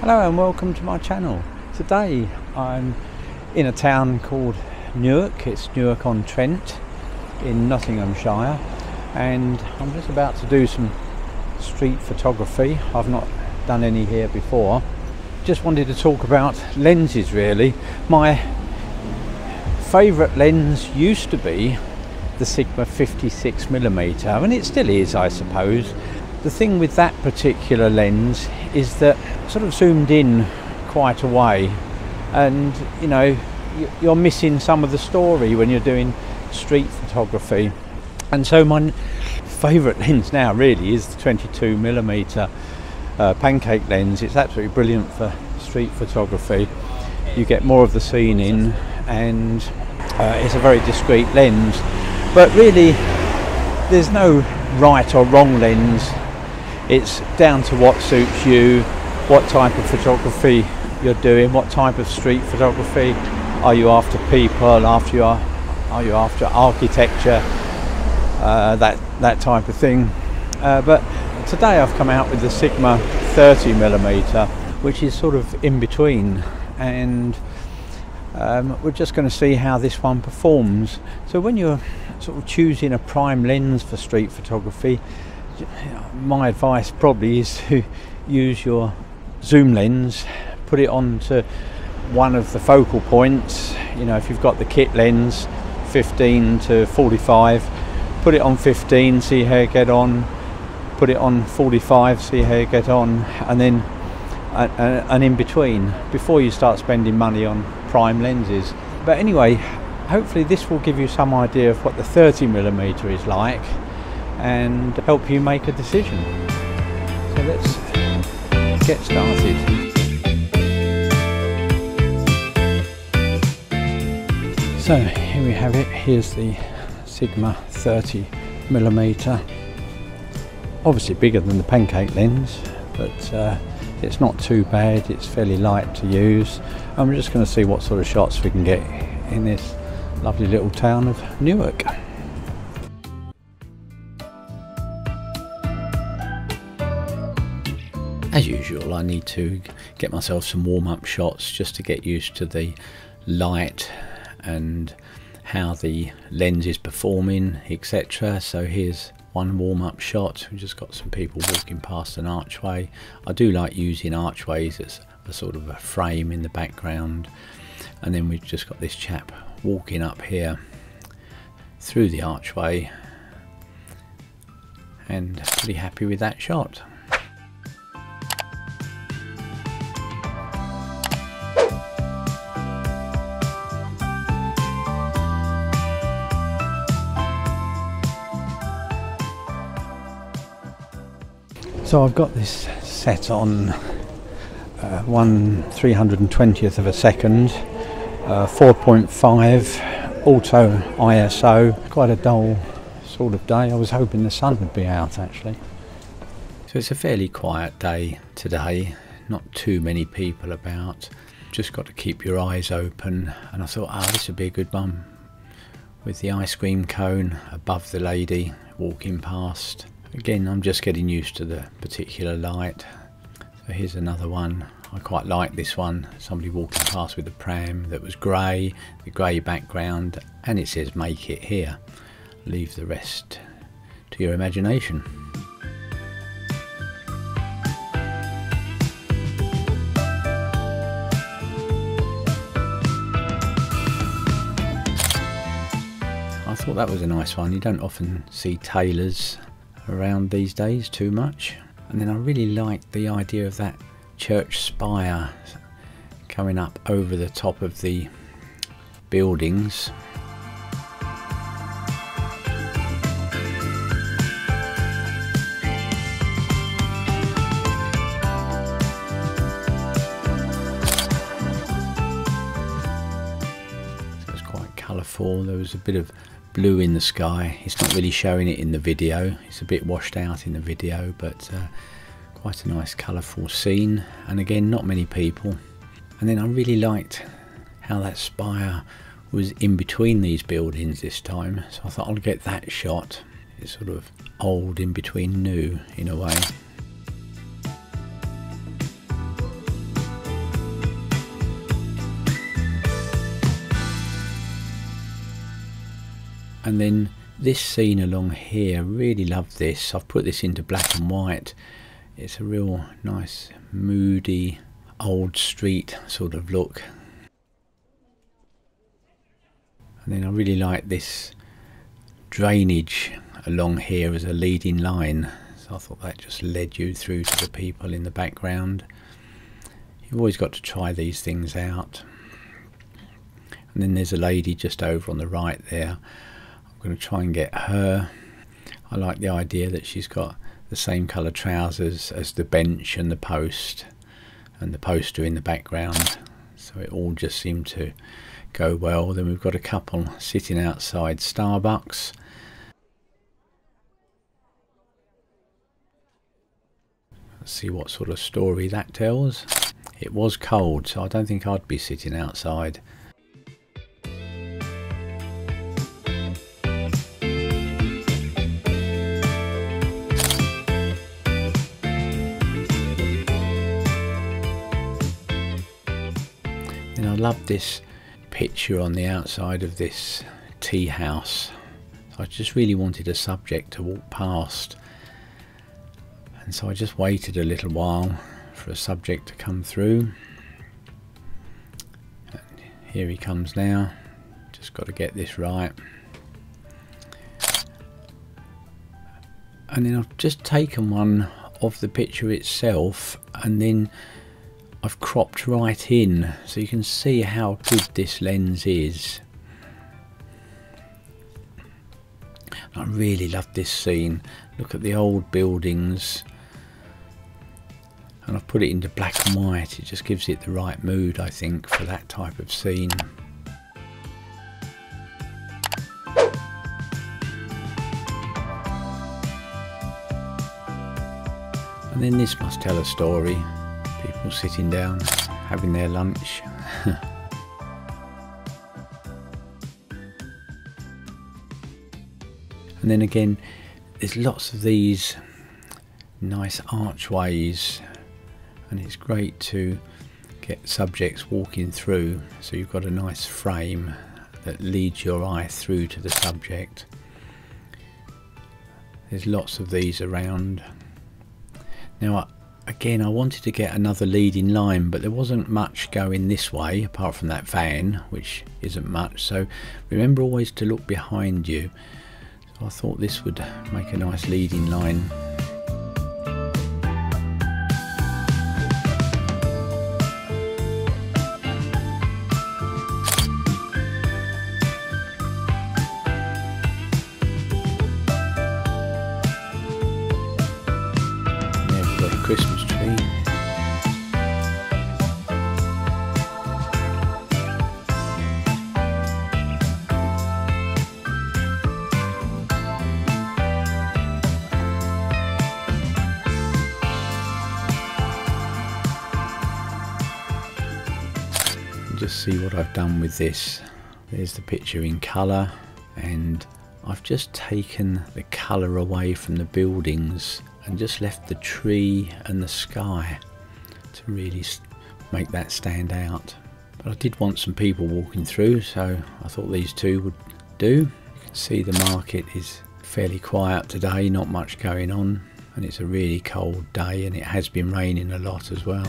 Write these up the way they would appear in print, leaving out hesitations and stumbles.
Hello and welcome to my channel. Today I'm in a town called Newark. It's Newark-on-Trent in Nottinghamshire, and I'm just about to do some street photography. I've not done any here before. Just wanted to talk about lenses really. My favourite lens used to be the Sigma 56mm, and it still is, I suppose. The thing with that particular lens is that sort of zoomed in quite a way, and you know, you're missing some of the story when you're doing street photography. And so my favourite lens now really is the 22mm pancake lens. It's absolutely brilliant for street photography. You get more of the scene in, and it's a very discreet lens. But really, there's no right or wrong lens. It's down to what suits you, what type of photography you're doing, what type of street photography. Are you after people? Are you after architecture? That type of thing. But today I've come out with the Sigma 30mm, which is sort of in between, and we're just going to see how this one performs. So when you're sort of choosing a prime lens for street photography, my advice probably is to use your zoom lens, put it onto one of the focal points. You know, if you've got the kit lens 15 to 45, put it on 15, see how you get on, put it on 45, see how you get on, and then and in between, before you start spending money on prime lenses. But anyway, hopefully this will give you some idea of what the 30mm is like and help you make a decision. So let's get started. So here we have it. Here's the Sigma 30mm. Obviously bigger than the pancake lens, but it's not too bad. It's fairly light to use, and we're just going to see what sort of shots we can get in this lovely little town of Newark. As usual, I need to get myself some warm-up shots just to get used to the light and how the lens is performing, etc. So here's one warm-up shot. We've just got some people walking past an archway. I do like using archways as a sort of a frame in the background, and then we've just got this chap walking up here through the archway, and pretty happy with that shot. So I've got this set on 1/320th of a second, 4.5 auto ISO. Quite a dull sort of day. I was hoping the sun would be out actually. So it's a fairly quiet day today, not too many people about. Just got to keep your eyes open, and I thought, this would be a good one with the ice cream cone above the lady walking past. Again, I'm just getting used to the particular light. So here's another one. I quite like this one. Somebody walking past with a pram that was grey, the grey background, and it says "Make it here." Leave the rest to your imagination. I thought that was a nice one. You don't often see tailors around these days too much. And then I really liked the idea of that church spire coming up over the top of the buildings. So it's quite colourful. There was a bit of blue in the sky. It's not really showing it in the video, it's a bit washed out in the video, but quite a nice colourful scene, and again not many people. And then I really liked how that spire was in between these buildings this time, so I thought I'll get that shot. It's sort of old in between new in a way. And then this scene along here, really love this. I've put this into black and white. It's a real nice, moody, old street sort of look. And then I really like this drainage along here as a leading line. So I thought that just led you through to the people in the background. You've always got to try these things out. And then there's a lady just over on the right there. I'm going to try and get her. I like the idea that she's got the same colour trousers as the bench and the post, and the poster in the background, so it all just seemed to go well. Then we've got a couple sitting outside Starbucks. Let's see what sort of story that tells. It was cold, so I don't think I'd be sitting outside. And I love this picture on the outside of this tea house. I just really wanted a subject to walk past, and so I just waited a little while for a subject to come through. And here he comes now. Just got to get this right. And then I've just taken one of the picture itself, and then I've cropped right in so you can see how good this lens is. I really love this scene. Look at the old buildings, and I've put it into black and white. It just gives it the right mood, I think, for that type of scene. And then this must tell a story. People sitting down, having their lunch. And then again, there's lots of these nice archways, and it's great to get subjects walking through, so you've got a nice frame that leads your eye through to the subject. There's lots of these around. Now again, I wanted to get another leading line, but there wasn't much going this way apart from that van, which isn't much, so remember always to look behind you. So I thought this would make a nice leading line. There we've got a Christmas tree. Just see what I've done with this. There's the picture in colour, and I've just taken the colour away from the buildings and just left the tree and the sky to really make that stand out. But I did want some people walking through, so I thought these two would do. You can see the market is fairly quiet today, not much going on, and it's a really cold day, and it has been raining a lot as well.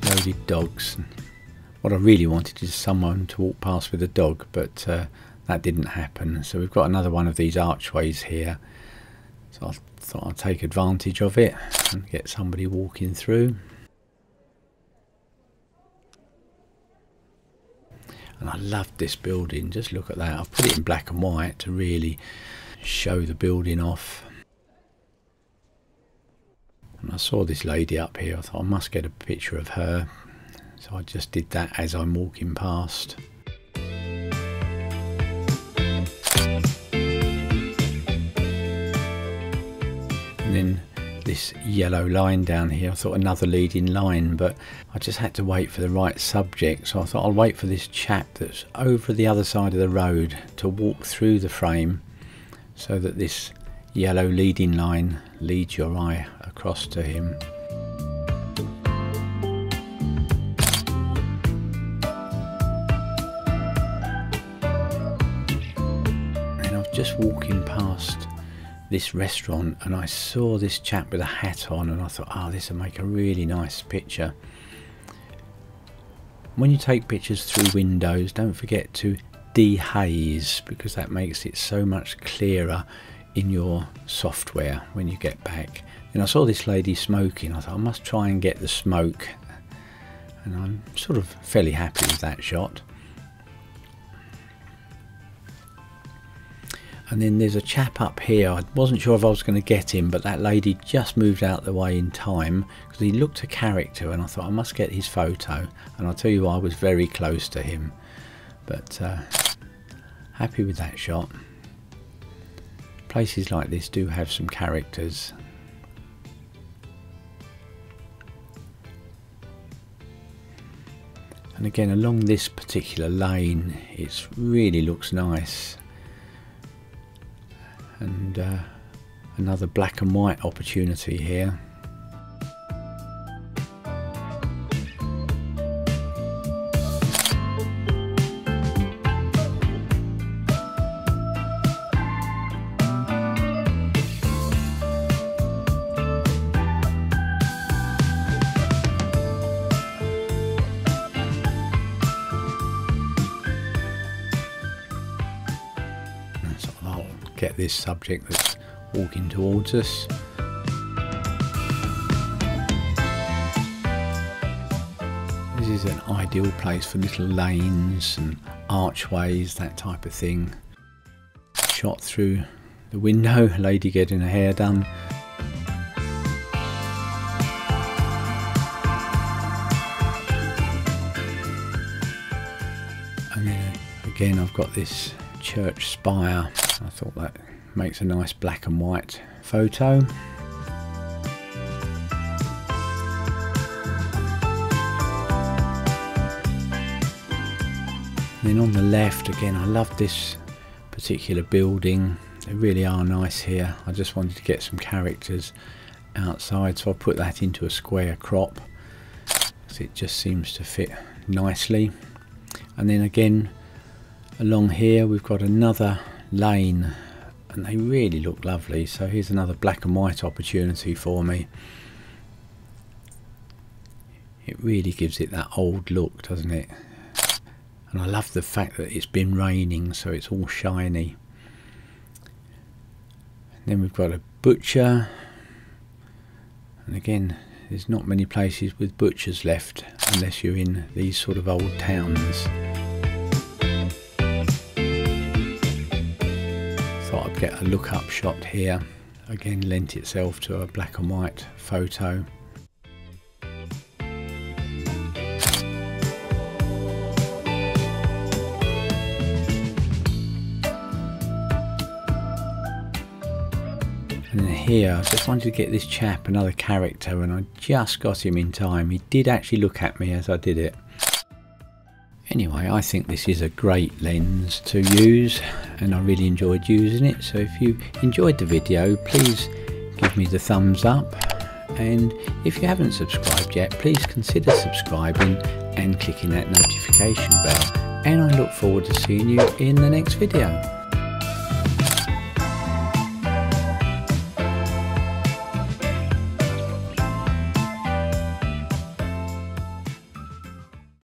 Loaded dogs. What I really wanted is someone to walk past with a dog, but that didn't happen. So we've got another one of these archways here, so I thought I'd take advantage of it and get somebody walking through. And I love this building. Just look at that. I've put it in black and white to really show the building off. And I saw this lady up here. I thought I must get a picture of her, so I just did that as I'm walking past. And then this yellow line down here, I thought another leading line, but I just had to wait for the right subject, so I thought I'll wait for this chap that's over the other side of the road to walk through the frame, so that this yellow leading line leads your eye across to him. And I was just walking past this restaurant and I saw this chap with a hat on, and I thought, oh, this will make a really nice picture. When you take pictures through windows, don't forget to dehaze, because that makes it so much clearer in your software when you get back. And I saw this lady smoking. I thought I must try and get the smoke, and I'm sort of fairly happy with that shot. And then there's a chap up here. I wasn't sure if I was going to get him, but that lady just moved out the way in time because he looked a character, and I thought I must get his photo. And I'll tell you, I was very close to him, but happy with that shot. Places like this do have some characters. And again, along this particular lane, it really looks nice. And another black and white opportunity here. Get this subject that's walking towards us. This is an ideal place for little lanes and archways, that type of thing. Shot through the window, a lady getting her hair done. And then again I've got this church spire. I thought that makes a nice black and white photo. And then on the left, again, I love this particular building. They really are nice here. I just wanted to get some characters outside, so I put that into a square crop because it just seems to fit nicely. And then again, along here we've got another lane, and they really look lovely. So here's another black and white opportunity for me. It really gives it that old look, doesn't it? And I love the fact that it's been raining, so it's all shiny. And then we've got a butcher, and again, there's not many places with butchers left unless you're in these sort of old towns. Thought I'd get a look up shot here. Again, lent itself to a black and white photo. And then here, I just wanted to get this chap, another character, and I just got him in time. He did actually look at me as I did it. Anyway, I think this is a great lens to use, and I really enjoyed using it. So if you enjoyed the video, please give me the thumbs up, and if you haven't subscribed yet, please consider subscribing and clicking that notification bell, and I look forward to seeing you in the next video.